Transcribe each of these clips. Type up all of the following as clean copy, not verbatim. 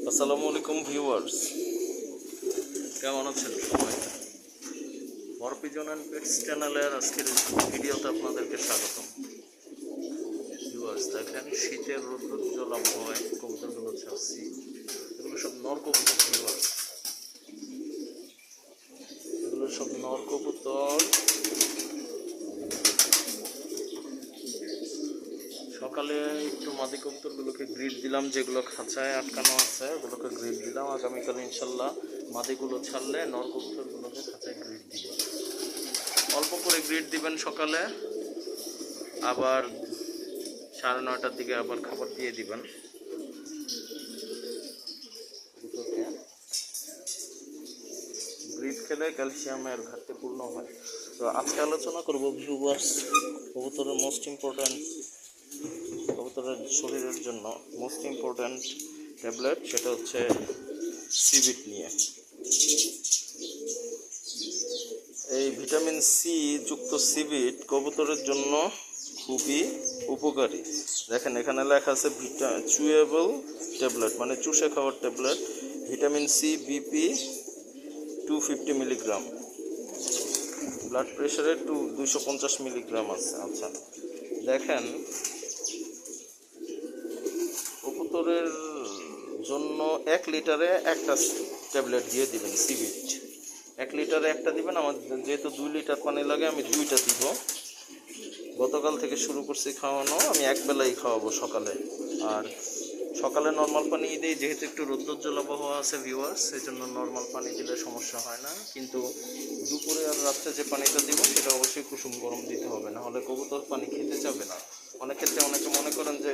আসসালামু আলাইকুম ভিউয়ার্স, কেমন আছেন সবাই? বরপিজন অ্যান্ড পেটস চ্যানেলের আজকের ভিডিওতে আপনাদেরকে স্বাগতম। ভিউয়ার্স দেখেন, শীতের রৌদ্রোজ্জ্বল আবহাওয়ায় কবুতরগুলো ছাড়ছি। এগুলো সব নর কবুতর ভিউয়ার্স, এগুলো সব নর কবুতর। সকালে একটু মাদি কবুতরগুলোকে গ্রিড দিলাম, যেগুলো খাঁচায় আটকানো আছে ওগুলোকে গ্রিড দিলাম। আগামীকাল ইনশাল্লাহ মাদিগুলো ছাড়লে নর কবুতরগুলোকে খাঁচায় গ্রিড দিব। অল্প করে গ্রিড দিবেন সকালে, আবার 9:30টার দিকে আবার খাবার দিয়ে দিবেন। গ্রিড খেলে ক্যালসিয়ামের ঘাটতি পূর্ণ হয়। তো আজকে আলোচনা করব ভিউয়ার্স, কবুতরের মোস্ট ইম্পর্ট্যান্ট, কবুতরের শরীরের জন্য মোস্ট ইম্পর্ট্যান্ট ট্যাবলেট, সেটা হচ্ছে সিবিট নিয়ে। এই ভিটামিন সি যুক্ত সিবিট কবুতরের জন্য খুবই উপকারী। দেখেন এখানে লেখা আছে চুয়েবল ট্যাবলেট, মানে চুষে খাওয়ার tablet. Vitamin C BP 250 milligram, blood প্রেশারে 250 মিলিগ্রাম আছে। আচ্ছা দেখেন, কবুতরের জন্য 1 লিটারে একটা ট্যাবলেট দিয়ে দিবেন সিবিট। 1 লিটারে একটা দিবেন। আমার যেহেতু 2 লিটার পানি লাগে, আমি 2টা দিব। গতকাল থেকে শুরু করছি খাওয়ানো, আমি একবেলাই খাওয়াবো সকালে। আর সকালে নর্মাল পানি দিই, যেহেতু একটু রৌদ্রোজ্জ্বল আবহাওয়া আছে ভিউয়ার্স, সেই জন্য নর্মাল পানি দিলে সমস্যা হয় না। কিন্তু দুপুরে আর রাত্রে যে পানিটা দিব সেটা অবশ্যই কুসুম গরম দিতে হবে, না হলে কবুতর পানি খেতে চাবে না। অনেক ক্ষেত্রে অনেকে মনে করেন যে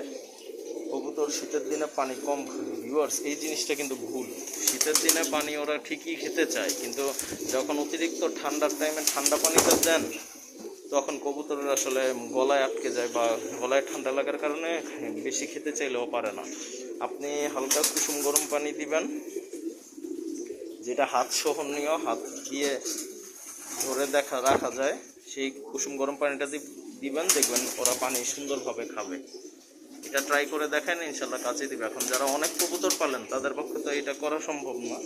কবুতর শীতের দিনে পানি কম খাবে। ভিউয়ার্স, এই জিনিসটা কিন্তু ভুল। শীতের দিনে পানি ওরা ঠিকই খেতে চায়, কিন্তু যখন অতিরিক্ত ঠান্ডার টাইমে ঠান্ডা পানিটা দেন, তখন কবুতরের আসলে গলায় আটকে যায়, বা গলায় ঠান্ডা লাগার কারণে বেশি খেতে চাইলেও পারে না। আপনি হালকা কুসুম গরম পানি দিবেন, যেটা হাত সহনীয়, হাত দিয়ে ধরে রাখা যায়, সেই কুসুম গরম পানিটা দিবেন। দেখবেন ওরা পানি সুন্দরভাবে খাবে। এটা ট্রাই করে দেখেন, ইনশাল্লাহ কাজে দিবে। এখন যারা অনেক কবুতর পালেন তাদের পক্ষে তো এটা করা সম্ভব না।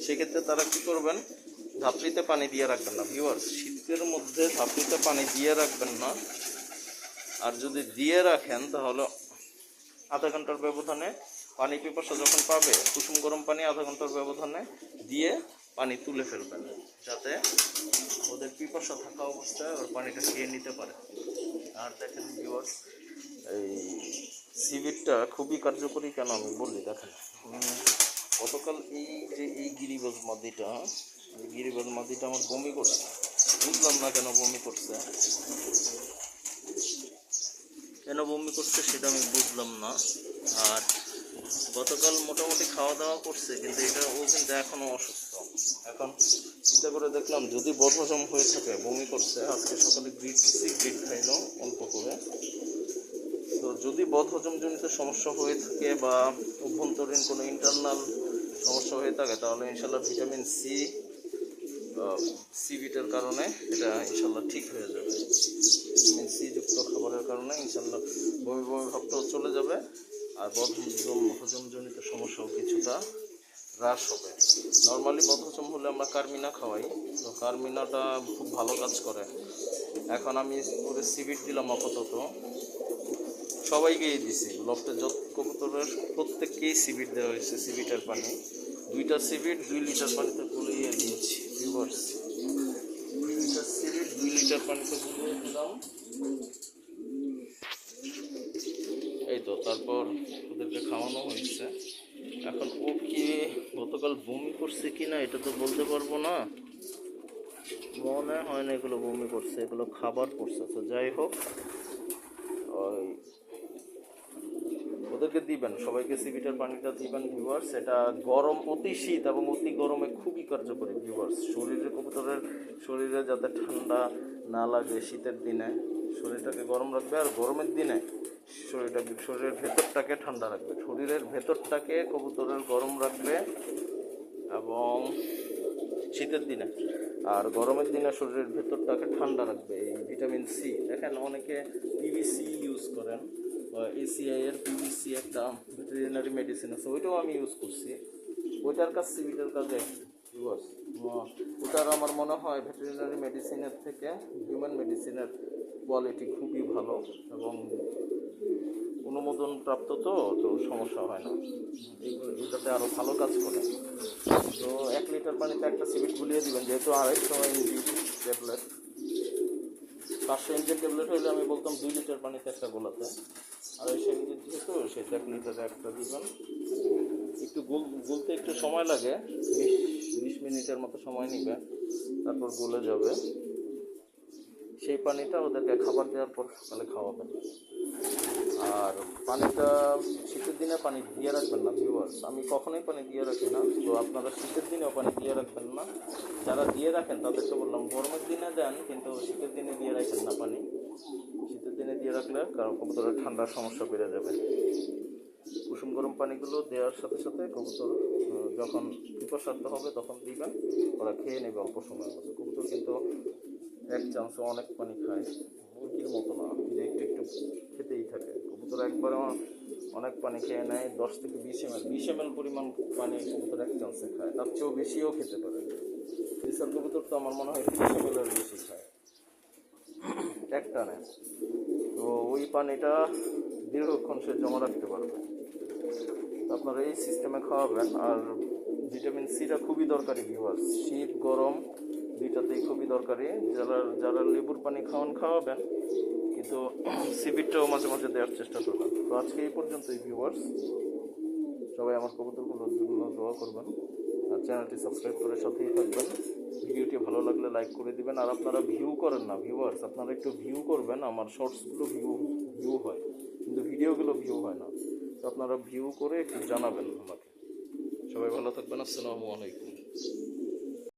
সেক্ষেত্রে তারা কি করবেন, ধাপড়িতে পানি দিয়ে রাখবেন না ভিউয়ার্স। শীতের মধ্যে ধাপড়িতে পানি দিয়ে রাখবেন না। আর যদি দিয়ে রাখেন তাহলে আধা ঘন্টার ব্যবধানে পানি পিপাসা যখন পাবে, কুসুম গরম পানি আধা ঘন্টার ব্যবধানে দিয়ে পানি তুলে ফেলবেন, যাতে ওদের পিপাসা থাকা অবস্থায় ওর পানিটা খেয়ে নিতে পারে। আর দেখেন ভিউয়ার্স, এই সিবিটটা খুবই কার্যকরী কেন আমি বললি। দেখেন গতকাল এই গিরিবাজ মাদিটা আমার বমি করছে। বুঝলাম না কেন বমি করছে, সেটা আমি বুঝলাম না। আর গতকাল মোটামুটি খাওয়া দাওয়া করছে, কিন্তু ও কিন্তু এখনও অসুস্থ। এখন চিন্তা করে দেখলাম, যদি বদহজম হয়ে থাকে, বমি করছে, আজকে সকালে গ্রিড খাইলো অল্প করে। তো যদি বদহজমজনিত সমস্যা হয়ে থাকে বা অভ্যন্তরীণ কোনো ইন্টারনাল সমস্যা হয়ে থাকে, তাহলে ইনশাল্লাহ ভিটামিন সিবিটের কারণে এটা ইনশাল্লাহ ঠিক হয়ে যাবে। ভিটামিন সি যুক্ত খাবারের কারণে ইনশাল্লাহ বমি ভাবটাও চলে যাবে, আর হজমজনিত সমস্যাও কিছুটা হ্রাস হবে। নর্মালি বদহজম হলে আমরা কার্মিনা খাওয়াই, তো কার্মিনাটা খুব ভালো কাজ করে। এখন আমি ওরে সিবিট দিলাম আপাতত, সবাইকেই দিছি। লফটে যত কবুতরের প্রত্যেককেই সিবিট দেওয়া হয়েছে। সিবিটের পানি 2টা সিবিট 2 লিটার পানিতে গুলিয়ে দিয়েছি ভিউয়ার্স। 2টা সিবিট 2 লিটার পানিতে গুলিয়ে দিলাম। এই তো, তারপর ওদেরকে খাওয়ানো হয়েছে। এখন ও কি গতকাল বমি করছে কি না এটা তো বলতে পারবো না, মনে হয় না এগুলো বমি করছে, এগুলো খাবার করছে। তো যাই হোক, ওই ওদেরকে দিবেন, সবাইকে সিবিটের পানিটা দিবেন ভিউয়ার্স। এটা গরম, অতি শীত এবং অতি গরমে খুবই কার্যকরী ভিউয়ার্স। কবুতরের শরীরে যাতে ঠান্ডা না লাগে, শীতের দিনে শরীরটাকে গরম রাখবে, আর গরমের দিনে শরীরের ভেতরটাকে ঠান্ডা রাখবে। শরীরের ভেতরটাকে কবুতরের গরম রাখবে এবং শীতের দিনে, আর গরমের দিনে শরীরের ভেতরটাকে ঠান্ডা রাখবে এই ভিটামিন সি। দেখেন অনেকে পিভিসি ইউজ করেন, এসিআই এর পিভিসি একটা ভেটেরিনারি মেডিসিন আছে, ওইটাও আমি ইউজ করছি। ওইটার কাজ সিভিটার কাজে একই। ওটার আমার মনে হয় ভেটেরিনারি মেডিসিনের থেকে হিউম্যান মেডিসিনের কোয়ালিটি খুবই ভালো এবং অনুমোদন প্রাপ্ত, তো তো সমস্যা হয় না, এটাতে আরও ভালো কাজ করে। তো 1 লিটার পানিতে একটা সিভিট গুলিয়ে দিবেন, যেহেতু 250 এমজি ট্যাবলেট, 500 এমজি ট্যাবলেট হইলে আমি বলতাম 2 লিটার পানিতে একটা গোলাতে, 250 এমজি যেহেতু সেটা 1 লিটারে একটা দিবেন। একটু গুলতে একটু সময় লাগে, 20 মিনিটের মতো সময় নিবে, তারপর গলে যাবে। সেই পানিটা ওদেরকে খাবার দেওয়ার পর সকালে খাওয়াবেন। আর পানিটা শীতের দিনে পানি দিয়ে রাখবেন না ভিউয়ার্স, আমি কখনোই পানি দিয়ে রাখি না, তো আপনারা শীতের দিনেও পানি দিয়ে রাখবেন না। যারা দিয়ে রাখেন তাদেরকে বললাম গরমের দিনে দেন, কিন্তু শীতের দিনে দিয়ে রাখেন না পানি। শীতের দিনে দিয়ে রাখলে কারণ কবুতরের ঠান্ডার সমস্যা বেড়ে যাবে। কুসুম গরম পানিগুলো দেওয়ার সাথে সাথে কবুতর যখন পিপাসার্থ হবে তখন দিবেন, ওরা খেয়ে নেবে অল্প সময়ের মধ্যে। কবুতর কিন্তু এক চান্সে অনেক পানি খায়, মুরগির মতো না যে একটু একটু খেতেই থাকে। কবুতর একবারে অনেক পানি খেয়ে নেয়, 10 থেকে 20 ml পরিমাণ পানি কবুতর এক চান্সে খায়, তার চেয়েও বেশিও খেতে পারে। দেশাল কবুতর তো আমার মনে হয় 30 ml বেশি খায় একটা নেয়। তো ওই পানিটা দীর্ঘক্ষণ সে জমা রাখতে পারবে। আপনারা এই সিস্টেমে খাওয়াবেন। আর ভিটামিন সিটা খুবই দরকারি ভিউয়ার্স, শীত গরম দুইটাতেই খুবই দরকারি। যারা লেবুর পানি খাওয়াবেন, কিন্তু সিবিটটাও মাঝে মাঝে দেওয়ার চেষ্টা করবেন। তো আজকে এই পর্যন্তই ভিউয়ার্স, সবাই আমার কবুতরগুলোর জন্য দোয়া করবেন আর চ্যানেলটি সাবস্ক্রাইব করে সাথেই থাকবেন। ভিডিওটি ভালো লাগলে লাইক করে দিবেন। আর আপনারা ভিউ করেন না ভিউয়ার্স, আপনারা একটু ভিউ করবেন। আমার শর্টসগুলো ভিউ হয়, কিন্তু ভিডিওগুলো ভিউ হয় না, তো আপনারা ভিউ করে একটু জানাবেন আমাকে। সবাই ভালো থাকবেন, আসসালামু আলাইকুম।